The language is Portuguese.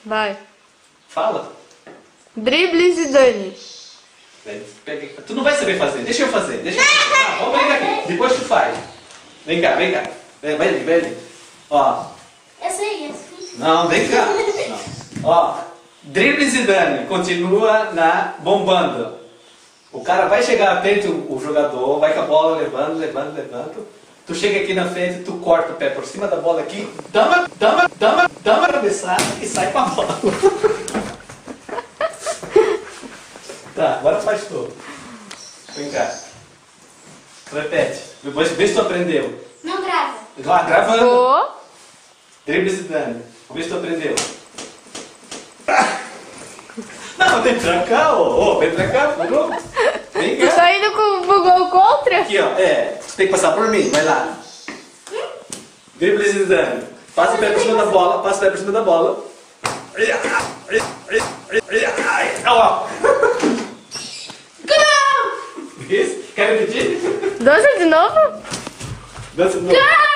Vai. Fala. Drible Zidane. Tu não vai saber fazer, deixa eu fazer. Vamos brincar aqui, depois tu faz. Vem cá. Vai ali. Ó. Eu sei, isso. Não, vem cá. Não. Ó, drible Zidane, continua na bombando. O cara vai chegar perto, o jogador, vai com a bola levando. Tu chega aqui na frente, tu corta o pé por cima da bola aqui, dama a cabeçada e sai com a bola. Tá, agora faz tu. Vem cá. Repete. Depois vê se tu aprendeu. Não grava. Lá, gravando. Vou. Drible Zidane. Vê se tu aprendeu. Não, vem pra cá, vem pra cá, pulou. Vem Tu cá. tá indo pro gol contra? Aqui, ó, tu tem que passar por mim, vai lá. Drible Zidane. Passa o pé por cima da bola, Ó. Isso? Quer repetir? Dança de novo? Dança de novo.